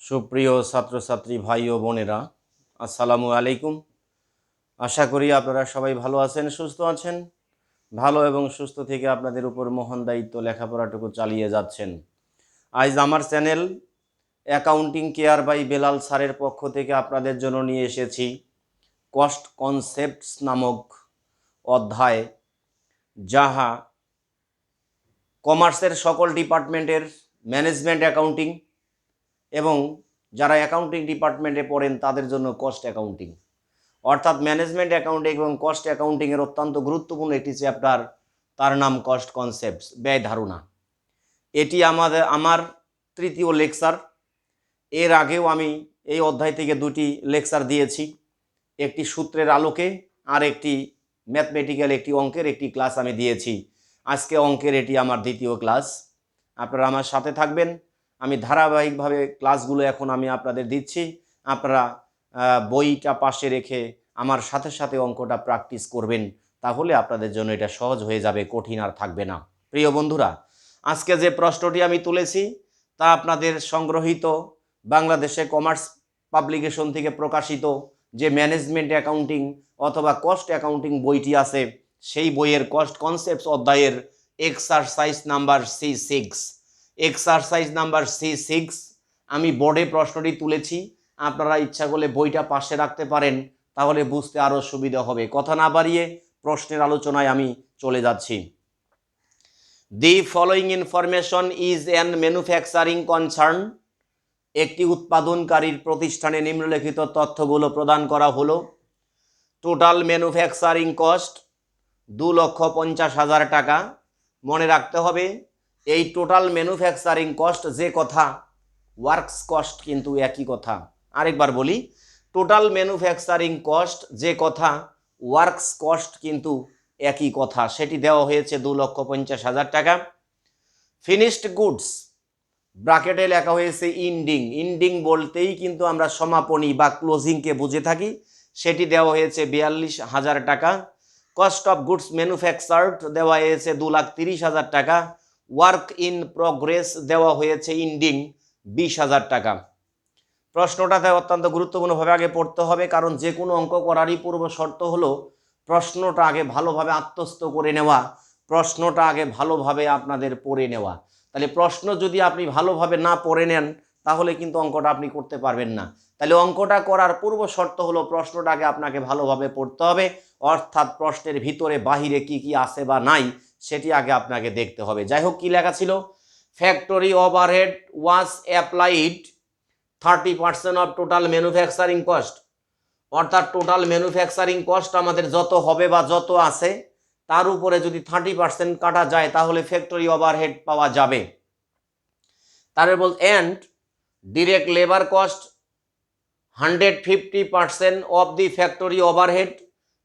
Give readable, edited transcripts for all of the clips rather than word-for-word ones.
সুপ্রিয় ছাত্রছাত্রী ভাই ও বোনেরা, আসসালামু আলাইকুম। আশা করি আপনারা সবাই ভালো আছেন, সুস্থ আছেন। ভালো এবং সুস্থ থেকে আপনাদের উপর মহান দায়িত্ব লেখাপড়াটুকু চালিয়ে যাচ্ছেন। আজ আমার channel accounting care bye Belal স্যারের পক্ষ থেকে আপনাদের জন্য নিয়ে এসেছি কস্ট কনসেপ্টস নামক অধ্যায়, যাহা কমার্সের সকল ডিপার্টমেন্টের ম্যানেজমেন্ট অ্যাকাউন্টিং এবং যারা অ্যাকাউন্টিং ডিপার্টমেন্টে পড়েন তাদের জন্য কস্ট অ্যাকাউন্টিং, অর্থাৎ ম্যানেজমেন্ট অ্যাকাউন্টিং এবং কস্ট অ্যাকাউন্টিংয়ের অত্যন্ত গুরুত্বপূর্ণ একটি চ্যাপ্টার, তার নাম কস্ট কনসেপ্টস, ব্যয় ধারণা। এটি আমার তৃতীয় লেকচার। এর আগেও আমি এই অধ্যায় থেকে দুটি লেকচার দিয়েছি, একটি সূত্রের আলোকে আর একটি ম্যাথমেটিক্যাল একটি অঙ্কের একটি ক্লাস আমি দিয়েছি। আজকে অঙ্কের এটি আমার দ্বিতীয় ক্লাস। আপনারা আমার সাথে থাকবেন। আমি ধারাবাহিকভাবে ক্লাসগুলো এখন আমি আপনাদের দিচ্ছি। আপনারা বইটা পাশে রেখে আমার সাথে সাথে অঙ্কটা প্র্যাকটিস করবেন, তাহলে আপনাদের জন্য এটা সহজ হয়ে যাবে, কঠিন আর থাকবে না। প্রিয় বন্ধুরা, আজকে যে প্রশ্নটি আমি তুলেছি তা আপনাদের সংগ্রহীত বাংলাদেশে কমার্স পাবলিকেশন থেকে প্রকাশিত যে ম্যানেজমেন্ট অ্যাকাউন্টিং অথবা কস্ট অ্যাকাউন্টিং বইটি আছে, সেই বইয়ের কস্ট কনসেপ্টস অধ্যায়ের exercise number C6। Exercise number C6 আমি বোর্ডে প্রশ্নটি তুলেছি। আপনারা ইচ্ছা করলে বইটা পাশে রাখতে পারেন, তাহলে বুঝতে আরও সুবিধা হবে। কথা না বাড়িয়ে প্রশ্নের আলোচনায় আমি চলে যাচ্ছি। The following information is an manufacturing concern. একটি উৎপাদনকারীর প্রতিষ্ঠানে নিম্নলিখিত তথ্যগুলো প্রদান করা হলো। টোটাল ম্যানুফ্যাকচারিং কস্ট 2,50,000 টাকা। মনে রাখতে হবে, এই টোটাল ম্যানুফ্যাকচারিং কস্ট যে কথা, ওয়ার্কস কস্ট কিন্তু একই কথা। আরেকবার বলি, টোটাল ম্যানুফ্যাকচারিং কস্ট যে কথা, ওয়ার্কস কস্ট কিন্তু একই কথা। সেটি দেওয়া হয়েছে 2,50,000 টাকা। ফিনিশড গুডস ব্র্যাকেটে লেখা হয়েছে ইন্ডিং। ইন্ডিং বলতেই কিন্তু আমরা সমাপনী বা ক্লোজিংকে বুঝে থাকি। সেটি দেওয়া হয়েছে 42,000 টাকা। কস্ট অফ গুডস ম্যানুফ্যাকচার্ড দেওয়া হয়েছে 2,30,000 টাকা। ওয়ার্ক ইন প্রগ্রেস দেওয়া হয়েছে ইন্ডিং 20,000 টাকা। প্রশ্নটাতে অত্যন্ত গুরুত্বপূর্ণভাবে আগে পড়তে হবে, কারণ যে কোনো অঙ্ক করারই পূর্ব শর্ত হলো প্রশ্নটা আগে ভালোভাবে আত্মস্থ করে নেওয়া, প্রশ্নটা আগে ভালোভাবে আপনাদের পড়ে নেওয়া। তাহলে প্রশ্ন যদি আপনি ভালোভাবে না পড়ে নেন, তাহলে কিন্তু অঙ্কটা আপনি করতে পারবেন না। তাহলে অঙ্কটা করার পূর্ব শর্ত হলো প্রশ্নটাকে আপনাকে ভালোভাবে পড়তে হবে, অর্থাৎ প্রশ্নের ভিতরে বাহিরে কি কি আছে বা নাই সেটি আগে আপনাকে দেখতে হবে। যাই হোক, কি লেখা ছিল? Factory overhead was applied 30% of total manufacturing cost. অর্থাৎ টোটাল ম্যানুফ্যাকচারিং কস্ট আমাদের যত হবে বা যত আছে, তার উপরে যদি 30% কাটা যায় তাহলে ফ্যাক্টরি ওভারহেড পাওয়া যাবে। তারপরে ball and direct labour cost 150% of the factory overhead.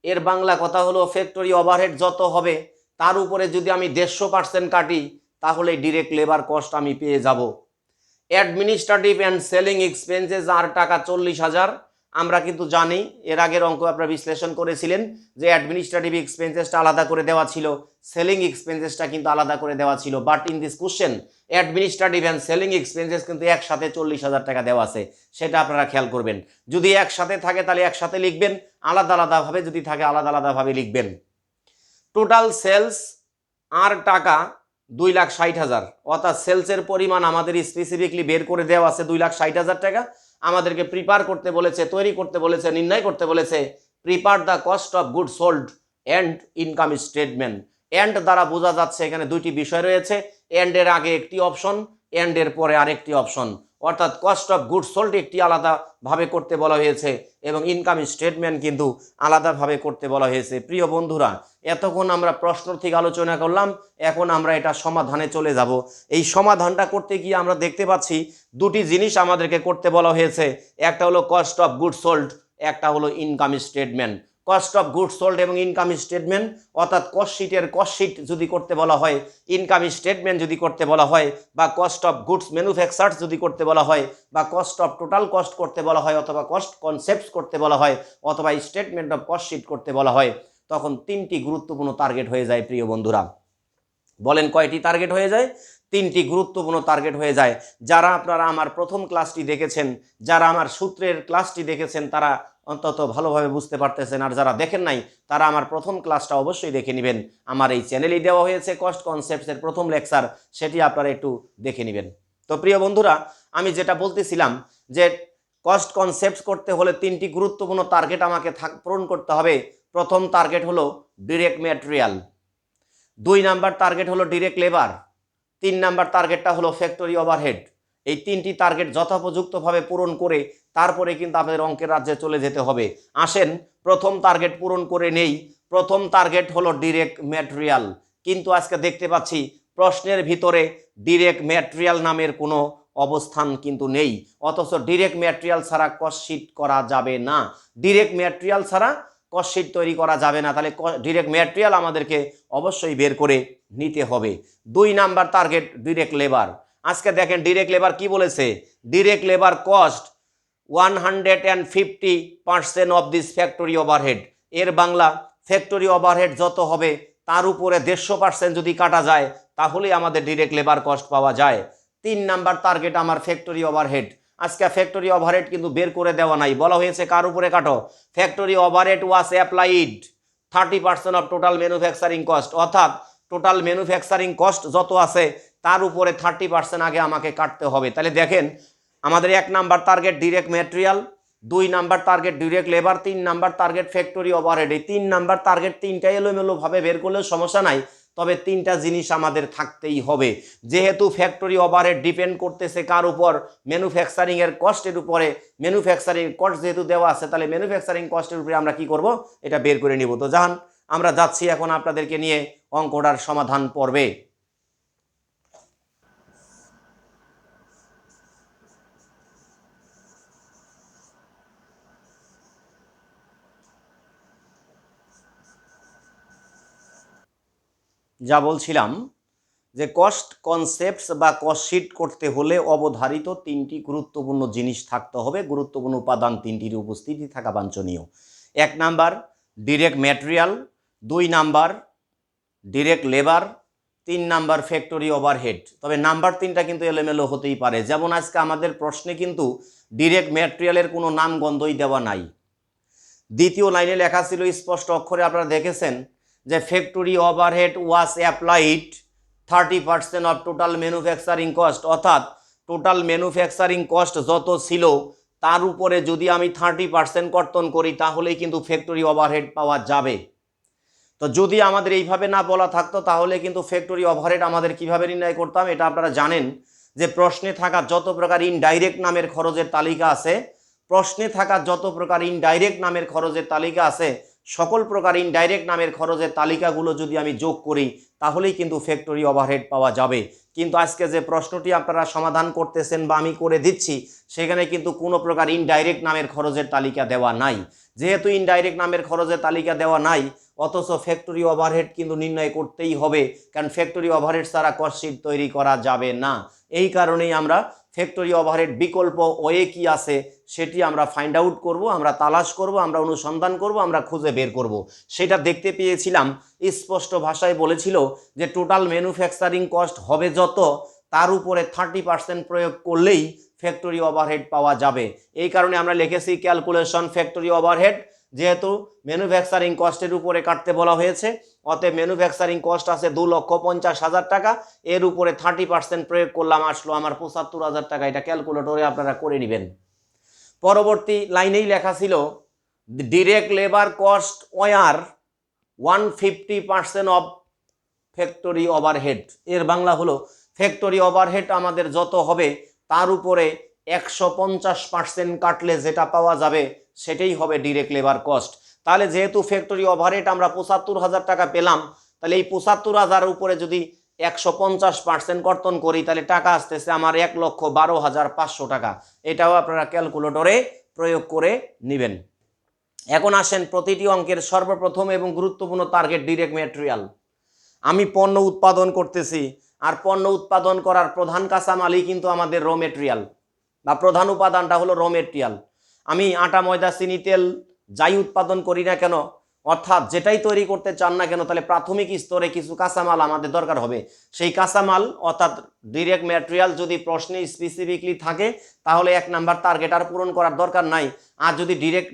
এর বাংলা কথা হলো, ফ্যাক্টরি ওভারহেড যত হবে তার উপরে যদি আমি 150% কাটি, তাহলে ডিরেক্ট লেবার কস্ট আমি পেয়ে যাব। অ্যাডমিনিস্ট্রেটিভ অ্যান্ড সেলিং এক্সপেন্সেস আর টাকা 40,000। আমরা কিন্তু জানি, এর আগের অঙ্ক আপনারা বিশ্লেষণ করেছিলেন যে অ্যাডমিনিস্ট্রেটিভ এক্সপেন্সেসটা আলাদা করে দেওয়া ছিল, সেলিং এক্সপেন্সেসটা কিন্তু আলাদা করে দেওয়া ছিল। But in this question administrative and selling expenses কিন্তু একসাথে 40,000 টাকা দেওয়া আছে, সেটা আপনারা খেয়াল করবেন। যদি একসাথে থাকে তাহলে একসাথে লিখবেন, আলাদা আলাদাভাবে যদি থাকে আলাদা আলাদাভাবে লিখবেন। টোটাল সেলস আর টাকা 2,60,000, অর্থাৎ সেলসের পরিমাণ আমাদের স্পেসিফিকলি বের করে দেওয়া আছে 2,60,000 টাকা। আমাদেরকে প্রিপেয়ার করতে বলেছে, তৈরি করতে বলেছে, নির্ণয় করতে বলেছে prepare the cost of good sold and income statement. And দ্বারা বোঝা যাচ্ছে এখানে দুইটি বিষয় রয়েছে, অ্যান্ড এর আগে একটি অপশন, অ্যান্ড এর পরে আরেকটি অপশন। অর্থাৎ কস্ট অফ গুড সোল্ড একটি আলাদাভাবে করতে বলা হয়েছে এবং ইনকাম স্টেটমেন্ট কিন্তু আলাদাভাবে করতে বলা হয়েছে। প্রিয় বন্ধুরা, এতক্ষণ আমরা প্রশ্ন থেকে আলোচনা করলাম, এখন আমরা এটা সমাধানে চলে যাব। এই সমাধানটা করতে গিয়ে আমরা দেখতে পাচ্ছি দুটি জিনিস আমাদেরকে করতে বলা হয়েছে, একটা হলো কস্ট অফ গুড সোল্ড, একটা হলো income statement. Cost of good sold এবং ইনকাম স্টেটমেন্ট, অর্থাৎ কস্ট শিটের কস্ট শিট যদি করতে বলা হয়, ইনকাম স্টেটমেন্ট যদি করতে বলা হয়, বা কস্ট অফ গুডস ম্যানুফ্যাকচার্ড যদি করতে বলা হয়, বা কস্ট অফ টোটাল কস্ট করতে বলা হয়, অথবা কস্ট কনসেপ্টস করতে বলা হয়, অথবা স্টেটমেন্ট অফ কস্ট শিট করতে বলা হয়, তখন তিনটি গুরুত্বপূর্ণ টার্গেট হয়ে যায়। প্রিয় বন্ধুরা, বলেন কয়টি টার্গেট হয়ে যায়? তিনটি গুরুত্বপূর্ণ টার্গেট হয়ে যায়। যারা আপনারা আমার প্রথম ক্লাসটি দেখেছেন, যারা আমার সূত্রের ক্লাসটি দেখেছেন, তারা অন্তত ভালোভাবে বুঝতে পারতেছেন, আর যারা দেখেন নাই তারা আমার প্রথম ক্লাসটা অবশ্যই দেখে নেবেন। আমার এই চ্যানেলেই দেওয়া হয়েছে কস্ট কনসেপ্টসের প্রথম লেকচার, সেটি আপনারা একটু দেখে নেবেন। তো প্রিয় বন্ধুরা, আমি যেটা বলতেছিলাম যে কস্ট কনসেপ্টস করতে হলে তিনটি গুরুত্বপূর্ণ টার্গেট আমাকে পূরণ করতে হবে। প্রথম টার্গেট হলো ডিরেক্ট ম্যাটেরিয়াল, 2 নাম্বার টার্গেট হলো ডিরেক্ট লেবার, 3 নাম্বার টার্গেটটা হলো ফ্যাক্টরি ওভারহেড। এই তিনটি টার্গেট যথোপযুক্তভাবে পূরণ করে তারপরে কিন্তু আপনাদের অঙ্কের রাজ্যে চলে যেতে হবে। আসেন প্রথম টার্গেট পূরণ করে নেই। প্রথম টার্গেট হলো ডিরেক্ট ম্যাটেরিয়াল, কিন্তু আজকে দেখতে পাচ্ছি প্রশ্নের ভিতরে ডিরেক্ট ম্যাটেরিয়াল নামের কোনো অবস্থান কিন্তু নেই, অথচ ডিরেক্ট ম্যাটেরিয়াল ছাড়া কস্ট শিট করা যাবে না। ডিরেক্ট ম্যাটেরিয়াল ছাড়া কস্ট শিট তৈরি করা যাবে না, তাহলে ডিরেক্ট ম্যাটেরিয়াল আমাদেরকে অবশ্যই বের করে নিতে হবে। 2 নাম্বার টার্গেট ডিরেক্ট লেবার। আজকে দেখেন ডিরেক্ট লেবার কি বলেছে, direct labour cost 150% of this factory overhead. এর বাংলা ফ্যাক্টরি ওভারহেড যত হবে তার উপরে 150% যদি কাটা যায় তাহলেই আমাদের ডিরেক্ট লেবার কস্ট পাওয়া যায়। 3 নাম্বার টার্গেট আমার ফ্যাক্টরি ওভারহেড। আজকে ফ্যাক্টরি ওভারহেড কিন্তু বের করে দেওয়া নাই, বলা হয়েছে কার উপরে কাটো, factory overhead was applied 30% of total manufacturing cost, অর্থাৎ টোটাল ম্যানুফ্যাকচারিং কস্ট যত আছে তার উপরে 30% আগে আমাকে কাটতে হবে। তাহলে দেখেন আমাদের 1 number target direct material, 2 number target direct labour, 3 number target factory overhead. এই 3 নাম্বার টার্গেট তিনটা এলোমেলোভাবে বের করলেও সমস্যা নাই, তবে তিনটা জিনিস আমাদের থাকতেই হবে। যেহেতু ফ্যাক্টরি ওভারহেড ডিপেন্ড করতেছে কার উপর, ম্যানুফ্যাকচারিং এর কস্টের উপরে। ম্যানুফ্যাকচারিং কস্ট যেহেতু দেওয়া আছে, তাহলে ম্যানুফ্যাকচারিং কস্টের উপরে আমরা কি করব, এটা বের করে নিব। তো জান আমরা যাচ্ছি এখন আপনাদেরকে নিয়ে অঙ্কটার সমাধান পর্বে। যা বলছিলাম যে কস্ট কনসেপ্টস বা কস্ট শিট করতে হলে অবধারিত 3টি গুরুত্বপূর্ণ জিনিস থাকতে হবে, গুরুত্বপূর্ণ উপাদান 3টির উপস্থিতি থাকা বাঞ্ছনীয়। 1 number direct material, 2 number direct labour, 3 number factory overhead. তবে নাম্বার 3টা কিন্তু এলোমেলো হতেই পারে, যেমন আজকে আমাদের প্রশ্নে কিন্তু ডিরেক্ট ম্যাটেরিয়ালের কোনো নাম গন্ধই দেওয়া নাই। দ্বিতীয় লাইনে লেখা ছিল স্পষ্ট অক্ষরে, আপনারা দেখেছেন যে factory overhead was applied 30% of total manufacturing cost, অর্থাৎ টোটাল ম্যানুফ্যাকচারিং কস্ট যত ছিল তার উপরে যদি আমি 30% কর্তন করি তাহলেই কিন্তু ফ্যাক্টরি ওভারহেড পাওয়া যাবে। তো যদি আমাদের এইভাবে না বলা থাকতো তাহলে কিন্তু ফ্যাক্টরি ওভারহেড আমাদের কিভাবে নির্ণয় করতাম, এটা আপনারা জানেন যে প্রশ্নে থাকা যত প্রকার ইনডাইরেক্ট নামের খরচের তালিকা আছে, প্রশ্নে থাকা যত প্রকার ইনডাইরেক্ট নামের খরচের তালিকা আছে, সকল প্রকার ইনডাইরেক্ট নামের খরচের তালিকাগুলো যদি আমি যোগ করি তাহলেই কিন্তু ফ্যাক্টরি ওভারহেড পাওয়া যাবে। কিন্তু আজকে যে প্রশ্নটি আপনারা সমাধান করতেছেন বা আমি করে দিচ্ছি, সেখানে কিন্তু কোনো প্রকার ইনডাইরেক্ট নামের খরচের তালিকা দেওয়া নাই। যেহেতু ইনডাইরেক্ট নামের খরচের তালিকা দেওয়া নাই, অথচ ফ্যাক্টরি ওভারহেড কিন্তু নির্ণয় করতেই হবে, কারণ ফ্যাক্টরি ওভারহেড ছাড়া কস্ট শিট তৈরি করা যাবে না। এই কারণেই আমরা ফ্যাক্টরি ওভারহেড বিকল্প ওয়ে কি আছে সেটি আমরা ফাইন্ড আউট করব, আমরা তালাশ করব, আমরা অনুসন্ধান করব, আমরা খুঁজে বের করব। সেটা দেখতে পেয়েছিলাম স্পষ্ট ভাষায় বলেছিল যে টোটাল ম্যানুফ্যাকচারিং কস্ট হবে যত তার উপরে 30% প্রয়োগ করলেই ফ্যাক্টরি ওভারহেড পাওয়া যাবে। এই কারণে আমরা লিখেছি ক্যালকুলেশন ফ্যাক্টরি ওভারহেড, যেহেতু ম্যানুফ্যাকচারিং কস্টের উপরে কাটতে বলা হয়েছে, অতএব ম্যানুফ্যাকচারিং কস্ট আছে 2,50,000 টাকা, এর উপরে 30% প্রয়োগ করলাম, আসলো আমার 75,000 টাকা। এটা ক্যালকুলেটরে আপনারা করে নেবেন। পরবর্তী লাইনেই লেখা ছিল direct labour cost were 150% of factory overhead. এর বাংলা হলো ফ্যাক্টরি ওভারহেড আমাদের যত হবে তার উপরে 150% কাটলে যেটা পাওয়া যাবে সেটাই হবে ডিরেক্ট লেবার কস্ট। তাহলে যেহেতু ফ্যাক্টরি ওভারহেড আমরা 75,000 টাকা পেলাম, তাহলে এই 75,000 উপরে যদি 150% কর্তন করি তাহলে টাকা আসতেছে আমার 1,12,500 টাকা। এটাও আপনারা ক্যালকুলেটরে প্রয়োগ করে নেবেন। এখন আসেন প্রতিটি অঙ্কের সর্বপ্রথম এবং গুরুত্বপূর্ণ টার্গেট ডিরেক্ট ম্যাটেরিয়াল। আমি পণ্য উৎপাদন করতেছি, আর পণ্য উৎপাদন করার প্রধান কাঁচামালই কিন্তু আমাদের র মেটেরিয়াল, বা প্রধান উপাদানটা হলো র মেটেরিয়াল। আমি আটা, ময়দা, চিনি, তেল যাই উৎপাদন করি না কেন, অর্থাৎ যেটাই তৈরি করতে চান না কেন, তাহলে প্রাথমিক স্তরে কিছু কাঁচামাল আমাদের দরকার হবে। সেই কাঁচামাল অর্থাৎ ডিরেক্ট ম্যাটেরিয়াল যদি প্রশ্নে স্পেসিফিকলি থাকে তাহলে 1 নাম্বার টার্গেট আর পূরণ করার দরকার নাই। আর যদি ডিরেক্ট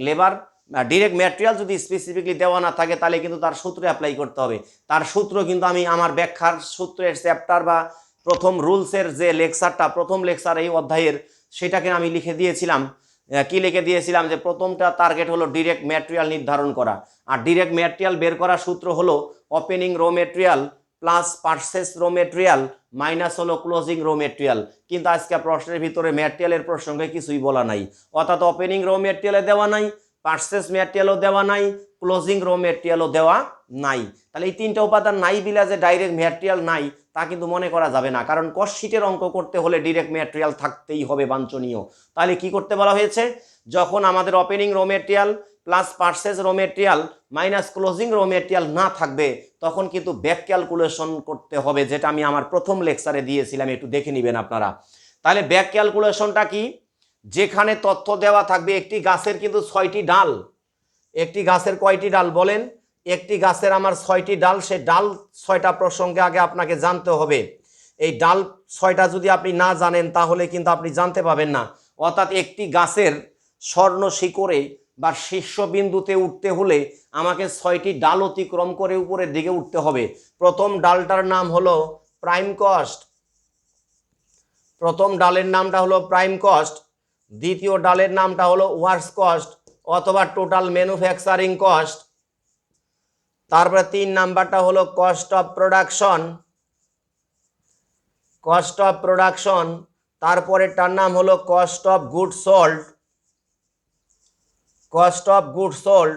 ম্যাটেরিয়াল যদি স্পেসিফিকলি দেওয়া না থাকে তাহলে কিন্তু তার সূত্র অ্যাপ্লাই করতে হবে। তার সূত্র কিন্তু আমি আমার ব্যাখ্যার সূত্রের চ্যাপ্টার বা প্রথম রুলসের যে লেকচারটা, প্রথম লেকচার এই অধ্যায়ের, সেটাকে আমি লিখে দিয়েছিলাম। কি লিখে দিয়েছিলাম যে প্রথমটা টার্গেট হলো ডিরেক্ট ম্যাটেরিয়াল নির্ধারণ করা। আর ডিরেক্ট ম্যাটেরিয়াল বের করার সূত্র হলো opening raw material plus purchase র মেটেরিয়াল মাইনাস হলো ক্লোজিং র মেটেরিয়াল। কিন্তু আজকে প্রশ্নের ভিতরে ম্যাটেরিয়ালের প্রসঙ্গে কিছুই বলা নাই, অর্থাৎ ওপেনিং র মেটেরিয়ালে দেওয়া নাই, পারচেস মেটেরিয়ালও দেওয়া নাই, ক্লোজিং র মেটেরিয়ালও দেওয়া নাই। তাহলে এই তিনটা উপাদান নাই বিলা যে ডাইরেক্ট ম্যাটেরিয়াল নাই তা কিন্তু মনে করা যাবে না, কারণ কস্ট শিটের অঙ্ক করতে হলে ডিরেক্ট ম্যাটেরিয়াল থাকতেই হবে বাঞ্ছনীয়। তাহলে কি করতে বলা হয়েছে, যখন আমাদের opening raw material plus purchase র material minus closing raw material না থাকবে তখন কিন্তু ব্যাক ক্যালকুলেশন করতে হবে, যেটা আমি আমার প্রথম লেকচারে দিয়েছিলাম, একটু দেখে নেবেন আপনারা। তাহলে ব্যাক ক্যালকুলেশনটা কি, যেখানে তথ্য দেওয়া থাকবে একটি গাছের কিন্তু 6টি ডাল, একটি গাছের কয়টি ডাল বলেন, একটি গাছের আমার 6টি ডাল, সে ডাল 6টা প্রসঙ্গে আগে আপনাকে জানতে হবে। এই ডাল 6টা যদি আপনি না জানেন তাহলে কিন্তু আপনি জানতে পাবেন না। অর্থাৎ একটি গাছের স্বর্ণ শিকড়ে বা শীর্ষবিন্দুতে উঠতে হলে আমাকে 6টি ডাল অতিক্রম করে উপরের দিকে উঠতে হবে। প্রথম ডালটার নাম হলো প্রাইম কস্ট, প্রথম ডালের নামটা হলো প্রাইম কস্ট, দ্বিতীয় ডালের নামটা হলো ওয়ার্কস কস্ট অথবা টোটাল ম্যানুফ্যাকচারিং কস্ট, তারপরে 3 নাম্বারটা হলো cost of production, cost of production, তারপরেরটার নাম হলো cost of good sold, cost of good sold,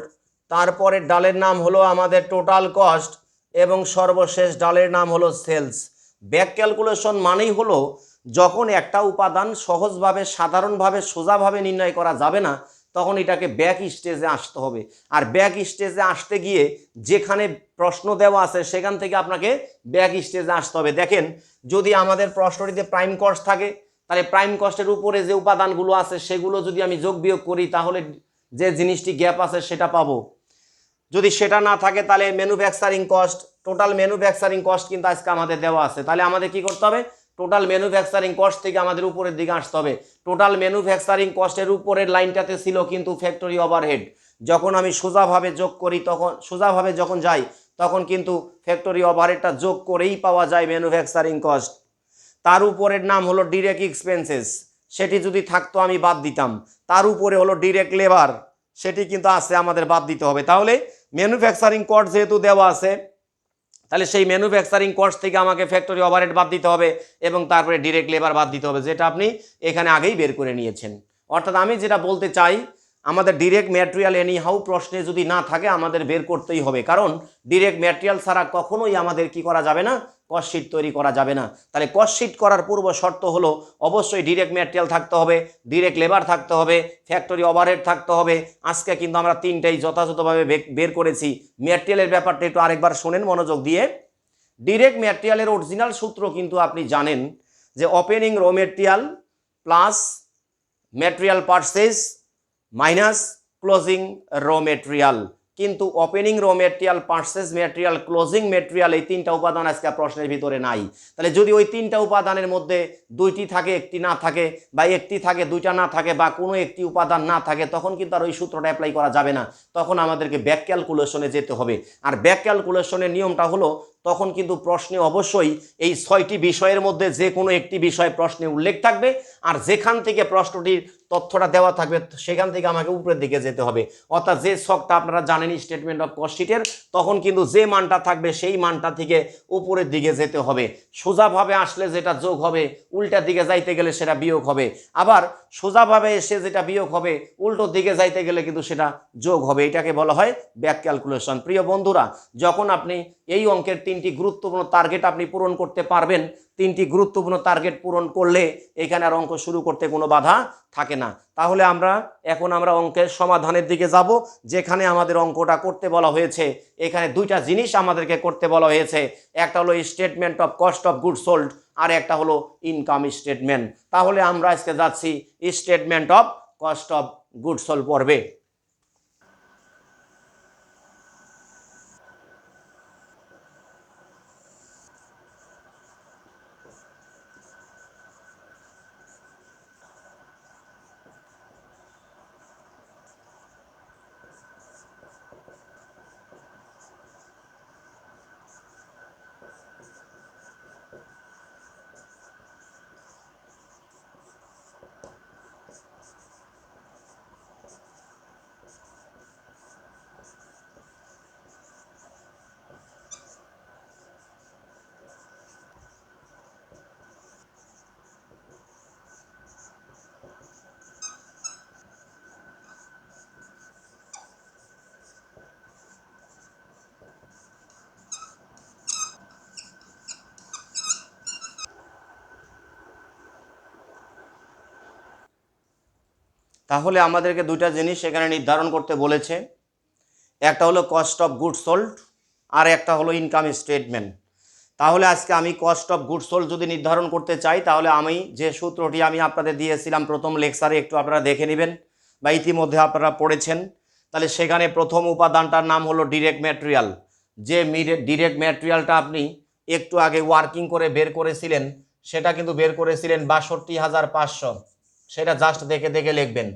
তারপরের ডালের নাম হলো আমাদের টোটাল কস্ট এবং সর্বশেষ ডালের নাম হলো সেলস। ব্যাক ক্যালকুলেশন মানেই হলো যখন একটা উপাদান সহজভাবে সাধারণভাবে সোজাভাবে নির্ণয় করা যাবে না তখন এটাকে ব্যাক স্টেজে আসতে হবে। আর ব্যাক স্টেজে আসতে গিয়ে যেখানে প্রশ্ন দেওয়া আছে সেখান থেকে আপনাকে ব্যাক স্টেজে আসতে হবে। দেখেন, যদি আমাদের প্রশ্নটিতে প্রাইম কস্ট থাকে তাহলে প্রাইম কস্টের উপরে যে উপাদানগুলো আছে সেগুলো যদি আমি যোগ বিয়োগ করি তাহলে যে জিনিসটি গ্যাপ আছে সেটা পাবো। যদি সেটা না থাকে তাহলে manufacturing cost, total manufacturing cost কিন্তু আজকে আমাদের দেওয়া আছে। তাহলে আমাদের কি করতে হবে, টোটাল ম্যানুফ্যাকচারিং কস্ট থেকে আমাদের উপরের দিকে আসতে হবে। টোটাল ম্যানুফ্যাকচারিং কস্টের উপরের লাইনটাতে ছিল কিন্তু ফ্যাক্টরি ওভারহেড। যখন আমি সোজাভাবে যোগ করি তখন সোজাভাবে যখন যাই তখন কিন্তু ফ্যাক্টরি ওভারহেডটা যোগ করেই পাওয়া যায় ম্যানুফ্যাকচারিং কস্ট। তার উপরের নাম হলো ডিরেক্ট এক্সপেন্সেস, সেটি যদি থাকতো আমি বাদ দিতাম। তার উপরে হলো ডিরেক্ট লেবার, সেটি কিন্তু আছে, আমাদের বাদ দিতে হবে। তাহলে ম্যানুফ্যাকচারিং কস্ট যেহেতু দেওয়া আছে তাহলে সেই ম্যানুফ্যাকচারিং কস্ট থেকে আমাকে ফ্যাক্টরি ওভারহেড বাদ দিতে হবে এবং তারপরে ডিরেক্ট লেবার বাদ দিতে হবে, যেটা আপনি এখানে আগেই বের করে নিয়েছেন। অর্থাৎ আমি যেটা বলতে চাই, আমাদের ডিরেক্ট ম্যাটেরিয়াল এনিহাউ প্রশ্নে যদি না থাকে আমাদের বের করতেই হবে, কারণ ডিরেক্ট ম্যাটেরিয়াল ছাড়া কখনোই আমাদের কি করা যাবে না, কস্ট শিট তৈরি করা যাবে না। তাহলে কস্ট শিট করার পূর্ব শর্ত হলো অবশ্যই ডিরেক্ট ম্যাটেরিয়াল থাকতে হবে, ডিরেক্ট লেবার থাকতে হবে, ফ্যাক্টরি ওভারহেড থাকতে হবে। আজকে কিন্তু আমরা তিনটাই যথাযথভাবে বের করেছি। ম্যাটেরিয়ালের ব্যাপারটা একটু আরেকবার শোনেন মনোযোগ দিয়ে। ডিরেক্ট ম্যাটেরিয়ালের অরিজিনাল সূত্র কিন্তু আপনি জানেন যে opening raw material plus material purchase minus closing raw material. কিন্তু opening raw material, purchase material, closing material এই তিনটা উপাদান আজকে প্রশ্নের ভিতরে নাই। তাহলে যদি ওই তিনটা উপাদানের মধ্যে দুইটি থাকে একটি না থাকে, বা একটি থাকে দুইটা না থাকে, বা কোনো একটি উপাদান না থাকে, তখন কিন্তু আর ওই সূত্রটা অ্যাপ্লাই করা যাবে না, তখন আমাদেরকে ব্যাক ক্যালকুলেশনে যেতে হবে। আর ব্যাক ক্যালকুলেশনের নিয়মটা হলো তখন কিন্তু প্রশ্নে অবশ্যই এই 6টি বিষয়ের মধ্যে যে কোনো একটি বিষয় প্রশ্নে উল্লেখ থাকবে, আর যেখান থেকে প্রশ্নটির তথ্যটা দেওয়া থাকবে সেখান থেকে আমাকে উপরের দিকে যেতে হবে। অর্থাৎ যে ছকটা আপনারা জানেন স্টেটমেন্ট অফ কস্ট শিটের, তখন কিন্তু যে মানটা থাকবে সেই মানটা থেকে উপরের দিকে যেতে হবে। সোজাভাবে আসলে যেটা যোগ হবে, উল্টার দিকে যাইতে গেলে সেটা বিয়োগ হবে। আবার সোজাভাবে এসে যেটা বিয়োগ হবে, উল্টোর দিকে যাইতে গেলে কিন্তু সেটা যোগ হবে। এটাকে বলা হয় ব্যাক ক্যালকুলেশন। প্রিয় বন্ধুরা, যখন আপনি এই অঙ্কের 3টি গুরুত্বপূর্ণ টার্গেট আপনি পূরণ করতে পারবেন, 3টি গুরুত্বপূর্ণ টার্গেট পূরণ করলে এখানে আর অঙ্ক শুরু করতে কোনো বাধা থাকে না। তাহলে এখন আমরা অঙ্কের সমাধানের দিকে যাব, যেখানে আমাদের অঙ্কটা করতে বলা হয়েছে। এখানে দুইটা জিনিস আমাদেরকে করতে বলা হয়েছে, একটা হলো statement of cost of good sold আর একটা হলো ইনকাম স্টেটমেন্ট। তাহলে আমরা আজকে যাচ্ছি statement of cost of good sold পর্বে। তাহলে আমাদেরকে দুইটা জিনিস এখানে নির্ধারণ করতে বলেছে, একটা হলো কস্ট অফ গুডস সোল্ড আর একটা হলো ইনকাম স্টেটমেন্ট। তাহলে আজকে আমি কস্ট অফ গুডস সোল্ড যদি নির্ধারণ করতে চাই, তাহলে আমি যে সূত্রটি আমি আপনাদের দিয়েছিলাম প্রথম লেকচারে, একটু আপনারা দেখে নেবেন বা ইতিমধ্যে আপনারা পড়েছেন। তাহলে সেখানে প্রথম উপাদানটার নাম হলো ডিরেক্ট ম্যাটেরিয়াল। যে ডিরেক্ট ম্যাটেরিয়ালটা আপনি একটু আগে ওয়ার্কিং করে বের করেছিলেন, সেটা কিন্তু বের করেছিলেন ৬২,৫০০, সেটা জাস্ট দেখে দেখে লিখবেন।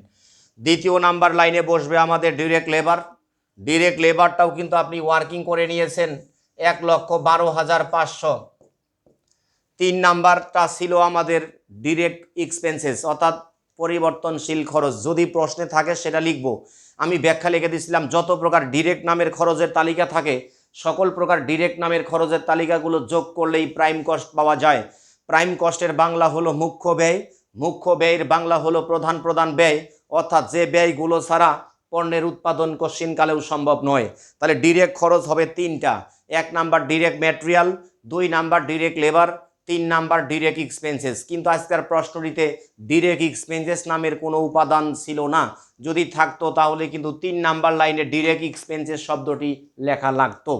দ্বিতীয় নাম্বার লাইনে বসবে আমাদের ডিরেক্ট লেবার। ডিরেক্ট লেবারটাও কিন্তু আপনি ওয়ার্কিং করে নিয়েছেন ১,১২,৫০০। তিন নাম্বারটা ছিল আমাদের ডিরেক্ট এক্সপেন্সেস, অর্থাৎ পরিবর্তনশীল খরচ। যদি প্রশ্নে থাকে সেটা লিখব, আমি ব্যাখ্যা লিখে দিয়েছিলাম যত প্রকার ডিরেক্ট নামের খরচের তালিকা থাকে সকল প্রকার ডিরেক্ট নামের খরচের তালিকাগুলো যোগ করলেই প্রাইম কস্ট পাওয়া যায়। প্রাইম কস্টের বাংলা হলো মুখ্য ব্যয়, মুখ্য ব্যয়ের বাংলা হলো প্রধান প্রধান ব্যয়, অর্থাৎ যে ব্যয়গুলো ছাড়া পণ্যের উৎপাদন কশিনকালেও সম্ভব নয়। তাহলে ডিরেক্ট খরচ হবে তিনটা, এক নাম্বার ডিরেক্ট ম্যাটেরিয়াল, দুই নাম্বার ডিরেক্ট লেবার, তিন নাম্বার ডিরেক্ট এক্সপেন্সেস। কিন্তু আজকের প্রশ্নটিতে ডিরেক্ট এক্সপেন্সেস নামের কোনো উপাদান ছিল না, যদি থাকতো তাহলে কিন্তু তিন নাম্বার লাইনে ডিরেক্ট এক্সপেন্সেস শব্দটি লেখা লাগতো।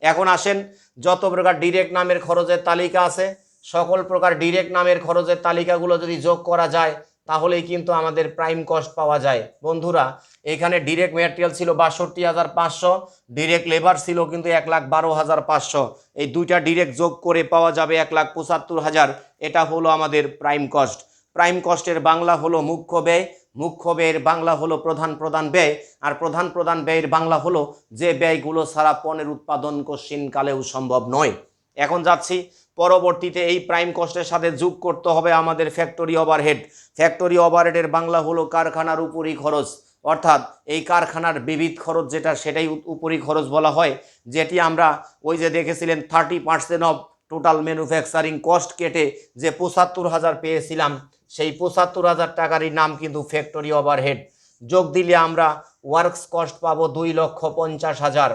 এখন আসেন, যত প্রকার ডিরেক্ট নামের খরচের তালিকা আছে সকল প্রকার ডিরেক্ট নামের খরচের তালিকাগুলো যদি যোগ করা যায় তাহলেই কিন্তু আমাদের প্রাইম কস্ট পাওয়া যায়। বন্ধুরা, এখানে ডিরেক্ট ম্যাটেরিয়াল ছিল ৬২,৫০০, ডিরেক্ট লেবার ছিল কিন্তু ১,১২,৫০০। এই দুইটা ডিরেক্ট যোগ করে পাওয়া যাবে ১,৭৫,০০০। এটা হলো আমাদের প্রাইম কস্ট। প্রাইম কস্টের বাংলা হলো মুখ্য ব্যয়, মুখ্য ব্যয়ের বাংলা হলো প্রধান প্রধান ব্যয়, আর প্রধান প্রধান ব্যয়ের বাংলা হলো যে ব্যয়গুলো ছাড়া পণ্যের উৎপাদন কশিনকালেও সম্ভব নয়। এখন যাচ্ছি পরবর্তীতে, এই প্রাইম কস্টের সাথে যোগ করতে হবে আমাদের ফ্যাক্টরি ওভারহেড। ফ্যাক্টরি ওভারহেডের বাংলা হলো কারখানার উপরি খরচ, অর্থাৎ এই কারখানার বিবিধ খরচ যেটা সেটাই উপরি খরচ বলা হয়, যেটি আমরা ওই যে দেখেছিলেন 30% অফ টোটাল ম্যানুফ্যাকচারিং কস্ট কেটে যে ৭৫,০০০ পেয়েছিলাম, সেই ৭৫,০০০ টাকারই নাম কিন্তু ফ্যাক্টরি ওভারহেড। যোগ দিলে আমরা ওয়ার্কস কস্ট পাবো 2,50,০০০।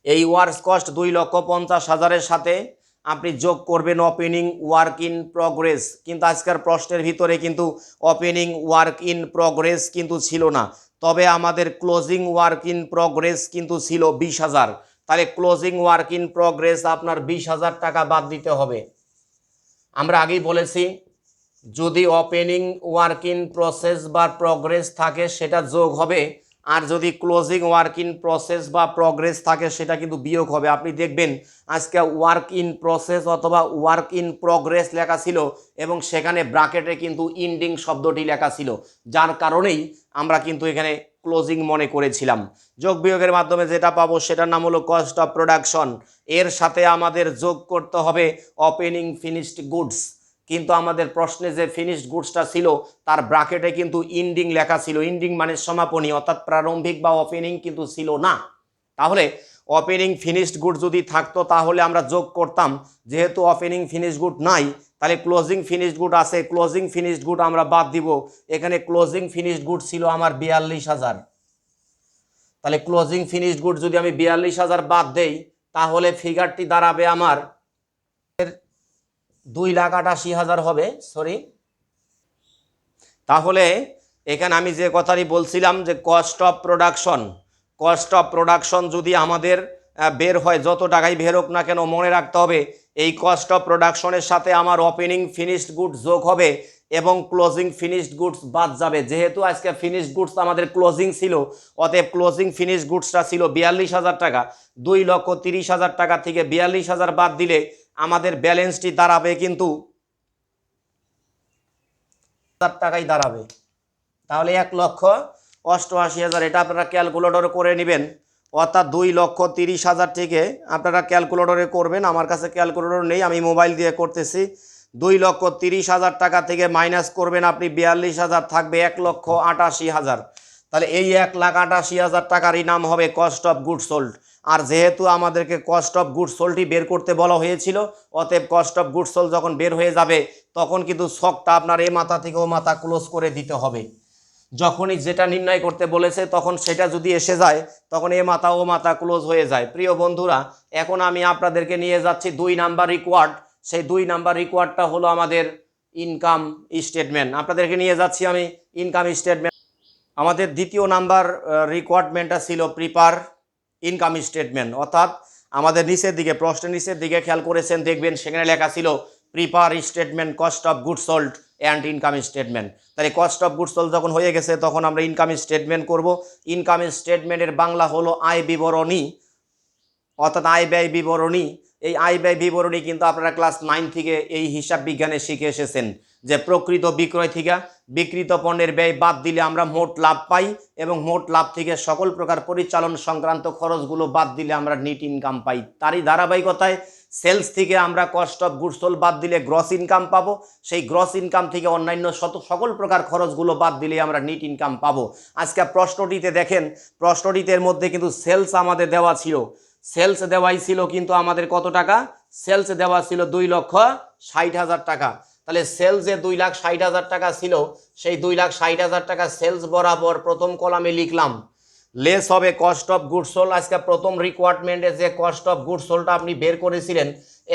এই ওয়ার্কস কস্ট 2,50,০০০-এর সাথে আপনি যোগ করবেন ওপেনিং ওয়ার্ক ইন প্রগ্রেস। কিন্তু আজকের প্রশ্নের ভিতরে কিন্তু ওপেনিং ওয়ার্ক ইন প্রগ্রেস কিন্তু ছিল না, তবে আমাদের ক্লোজিং ওয়ার্ক ইন প্রগ্রেস কিন্তু ছিল 20,০০০। তাহলে ক্লোজিং ওয়ার্ক ইন প্রগ্রেস আপনার 20,০০০ টাকা বাদ দিতে হবে। আমরা আগেই বলেছি, যদি ওপেনিং ওয়ার্ক ইন প্রসেস বা প্রগ্রেস থাকে সেটা যোগ হবে, আর যদি ক্লোজিং ওয়ার্ক ইন প্রসেস বা প্রগ্রেস থাকে সেটা কিন্তু বিয়োগ হবে। আপনি দেখবেন আজকে ওয়ার্ক ইন প্রসেস অথবা ওয়ার্ক ইন প্রগ্রেস লেখা ছিল এবং সেখানে ব্র্যাকেটে কিন্তু ইন্ডিং শব্দটি লেখা ছিল, যার কারণেই আমরা কিন্তু এখানে ক্লোজিং মনে করেছিলাম। যোগ বিয়োগের মাধ্যমে যেটা পাবো সেটার নাম হলো কস্ট অফ প্রোডাকশন। এর সাথে আমাদের যোগ করতে হবে ওপেনিং ফিনিশড গুডস, কিন্তু আমাদের প্রশ্নে যে ফিনিশড গুডসটা ছিল তার ব্র্যাকেটে কিন্তু ইন্ডিং লেখা ছিল। ইন্ডিং মানে সমাপনী, অর্থাৎ প্রারম্ভিক বা ওপেনিং কিন্তু ছিল না। তাহলে ওপেনিং ফিনিশড গুড যদি থাকতো তাহলে আমরা যোগ করতাম, যেহেতু ওপেনিং ফিনিশড গুড নাই তাহলে ক্লোজিং ফিনিশড গুড আছে, ক্লোজিং ফিনিশড গুড আমরা বাদ দিব। এখানে ক্লোজিং ফিনিশড গুড ছিল আমার ৪২,০০০। তাহলে ক্লোজিং ফিনিশড গুড যদি আমি ৪২,০০০ বাদ দেই তাহলে ফিগারটি দাঁড়াবে আমার 2,৮৮,০০০ হবে, সরি। তাহলে এখানে আমি যে কথাটি বলছিলাম যে cost of production, cost of production যদি আমাদের বের হয়, যত টাকাই বের হোক না কেন মনে রাখতে হবে এই কস্ট অফ প্রোডাকশনের সাথে আমার ওপেনিং ফিনিশড গুডস যোগ হবে এবং ক্লোজিং ফিনিশড গুডস বাদ যাবে। যেহেতু আজকে ফিনিশড গুডস আমাদের ক্লোজিং ছিল, অতএব ক্লোজিং ফিনিশড গুডসটা ছিল ৪২,০০০ টাকা। 2,30,০০০ টাকা থেকে ৪২,০০০ বাদ দিলে আমাদের ব্যালেন্সটি দাঁড়াবে কিন্তু টাকাই দাঁড়াবে। তাহলে 1,88,০০০, এটা আপনারা ক্যালকুলেটরে করে নেবেন, অর্থাৎ 2,30,০০০ থেকে আপনারা ক্যালকুলেটরে করবেন। আমার কাছে ক্যালকুলেটর নেই, আমি মোবাইল দিয়ে করতেছি। 2,30,০০০ টাকা থেকে মাইনাস করবেন আপনি ৪২,০০০, থাকবে 1,88,০০০। তাহলে এই 1,88,০০০ টাকারই নাম হবে কস্ট অফ গুড সোল্ড। আর যেহেতু আমাদেরকে কস্ট অফ গুড সোল্ডই বের করতে বলা হয়েছিল, অতএব কস্ট অফ গুড সোল্ড যখন বের হয়ে যাবে তখন কিন্তু ছকটা আপনার এ মাথা থেকে ও মাথা ক্লোজ করে দিতে হবে। যখনই যেটা নির্ণয় করতে বলেছে তখন সেটা যদি এসে যায় তখন এ মাথা ও মাথা ক্লোজ হয়ে যায়। প্রিয় বন্ধুরা, এখন আমি আপনাদেরকে নিয়ে যাচ্ছি 2 নাম্বার রিকোয়ার্ড। সেই 2 নাম্বার রিকোয়ার্ডটা হলো আমাদের ইনকাম স্টেটমেন্ট। আপনাদেরকে নিয়ে যাচ্ছি আমি ইনকাম স্টেটমেন্ট। আমাদের দ্বিতীয় নাম্বার রিকোয়ারমেন্টটা ছিল প্রিপার ইনকাম স্টেটমেন্ট, অর্থাৎ আমাদের নিচের দিকে, প্রশ্নের নিচের দিকে খেয়াল করেছেন দেখবেন সেখানে লেখা ছিল প্রিপার statement cost of goods sold and income statement. তাহলে কস্ট অফ গুডস সোল্ড যখন হয়ে গেছে তখন আমরা ইনকাম স্টেটমেন্ট করব। ইনকাম স্টেটমেন্টের বাংলা হলো আয় বিবরণী, অর্থাৎ আয় ব্যয় বিবরণী। এই আয় ব্যয় বিবরণী কিন্তু আপনারা ক্লাস 9 থেকে এই হিসাব বিজ্ঞানে শিখে এসেছেন যে প্রকৃত বিক্রয় থেকে বিক্রিত পণ্যের ব্যয় বাদ দিলে আমরা মোট লাভ পাই, এবং মোট লাভ থেকে সকল প্রকার পরিচালন সংক্রান্ত খরচগুলো বাদ দিলে আমরা নেট ইনকাম পাই। তারই ধারাবাহিকতায় সেলস থেকে আমরা কস্ট অফ গুডস সোল্ড বাদ দিলে গ্রস ইনকাম পাবো, সেই গ্রস ইনকাম থেকে অন্যান্য সকল প্রকার খরচগুলো বাদ দিলে আমরা নেট ইনকাম পাবো। আজকে প্রশ্নটিতে দেখেন, প্রশ্নটির মধ্যে কিন্তু সেলস আমাদের দেওয়া ছিল, সেলস দেওয়াই ছিল কিন্তু আমাদের কত টাকা, সেলস দেওয়া ছিল 2,60,000 টাকা। তাহলে সেলসে 2,60,000 টাকা ছিল, সেই 2,60,000 টাকা সেলস বরাবর প্রথম কলামে লিখলাম, লেস হবে কস্ট অফ গুডস সোল্ড। আজকে প্রথম রিকোয়ারমেন্টে যে কস্ট অফ গুডস সোল্ডটা আপনি বের করেছিলেন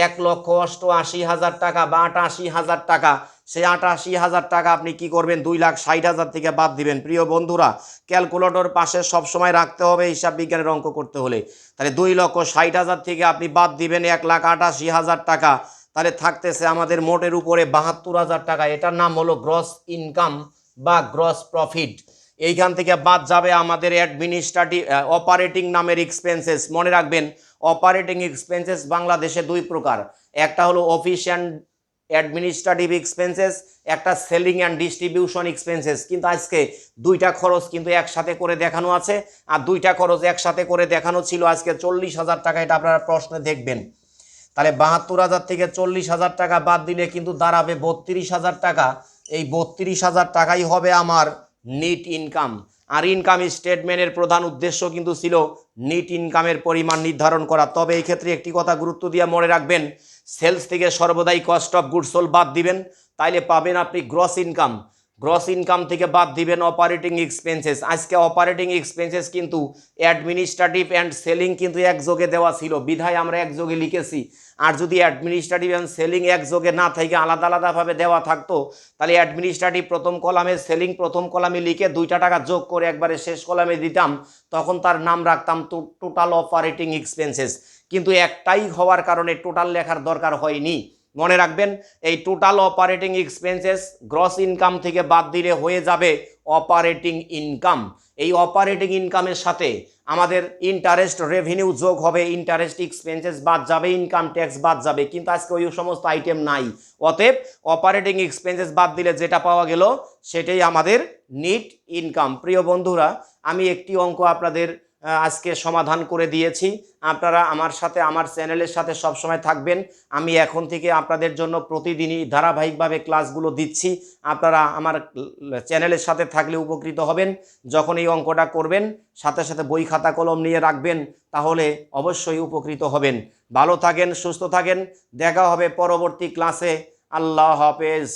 1,88,000 টাকা বা 88,000 টাকা, সেই 88,000 টাকা আপনি কি করবেন, 2,60,000 থেকে বাদ দিবেন। প্রিয় বন্ধুরা, ক্যালকুলেটর পাশে সবসময় রাখতে হবে হিসাব বিজ্ঞানের অঙ্ক করতে হলে। তাহলে 2,60,000 থেকে আপনি বাদ দিবেন 1,88,000 টাকা, তাহলে থাকতেছে আমাদের মোটের উপরে 72,000 টাকা। এটার নাম হলো গ্রস ইনকাম বা গ্রস প্রফিট। এইখান থেকে বাদ যাবে আমাদের অ্যাডমিনিস্ট্রেটিভ অপারেটিং নামের এক্সপেন্সেস। মনে রাখবেন অপারেটিং এক্সপেন্সেস বাংলাদেশে দুই প্রকার, একটা হলো অফিস অ্যান্ড অ্যাডমিনিস্ট্রেটিভ এক্সপেন্সেস, একটা সেলিং অ্যান্ড ডিস্ট্রিবিউশন এক্সপেন্সেস। কিন্তু আজকে দুইটা খরচ কিন্তু একসাথে করে দেখানো আছে, আর দুইটা খরচ একসাথে করে দেখানো ছিল আজকে 40,000 টাকা, এটা আপনারা প্রশ্নে দেখবেন। তাহলে 72,000 থেকে 40,000 টাকা বাদ দিলে কিন্তু দাঁড়াবে 32,000 টাকা। এই 32,000 টাকাই হবে আমার নেট ইনকাম। আর ইনকাম স্টেটমেন্টের প্রধান উদ্দেশ্য কিন্তু ছিল নেট ইনকামের পরিমাণ নির্ধারণ করা। তবে এই ক্ষেত্রে একটি কথা গুরুত্ব দিয়ে মনে রাখবেন, সেলস থেকে সর্বদাই কস্ট অফ গুডস সোল্ড বাদ দিবেন, তাইলে পাবেন আপনি গ্রস ইনকাম। গ্রস ইনকাম থেকে বাদ দিবেন অপারেটিং এক্সপেন্সেস। আজকে অপারেটিং এক্সপেন্সেস কিন্তু অ্যাডমিনিস্ট্রেটিভ অ্যান্ড সেলিং কিন্তু একযোগে দেওয়া ছিল, বিধায় আমরা একযোগে লিখেছি। আর যদি অ্যাডমিনিস্ট্রেটিভ অ্যান্ড সেলিং একযোগে না থেকে আলাদা আলাদাভাবে দেওয়া থাকতো, তাহলে অ্যাডমিনিস্ট্রেটিভ প্রথম কলামে, সেলিং প্রথম কলামে লিখে 2টা টাকা যোগ করে একবারে শেষ কলামে দিতাম, তখন তার নাম রাখতাম টোটাল অপারেটিং এক্সপেন্সেস। কিন্তু একটাই হওয়ার কারণে টোটাল লেখার দরকার হয়নি। মনে রাখবেন এই total operating expenses gross income থেকে বাদ দিলে হয়ে যাবে অপারেটিং ইনকাম। এই অপারেটিং ইনকামের সাথে আমাদের ইন্টারেস্ট রেভিনিউ যোগ হবে, ইন্টারেস্ট এক্সপেন্সেস বাদ যাবে, ইনকাম ট্যাক্স বাদ যাবে, কিন্তু আজকে ওই সমস্ত আইটেম নাই। অতএব অপারেটিং এক্সপেন্সেস বাদ দিলে যেটা পাওয়া গেল সেটাই আমাদের নেট ইনকাম। প্রিয় বন্ধুরা, আমি একটি অঙ্ক আপনাদের আজকে সমাধান করে দিয়েছি। আপনারা আমার সাথে, আমার চ্যানেলের সাথে সবসময় থাকবেন। আমি এখন থেকে আপনাদের জন্য প্রতিদিনই ধারাবাহিকভাবে ক্লাসগুলো দিচ্ছি। আপনারা আমার চ্যানেলের সাথে থাকলে উপকৃত হবেন। যখন এই অঙ্কটা করবেন সাথে সাথে বই খাতা কলম নিয়ে রাখবেন, তাহলে অবশ্যই উপকৃত হবেন। ভালো থাকেন, সুস্থ থাকেন, দেখা হবে পরবর্তী ক্লাসে। আল্লাহ হাফেজ।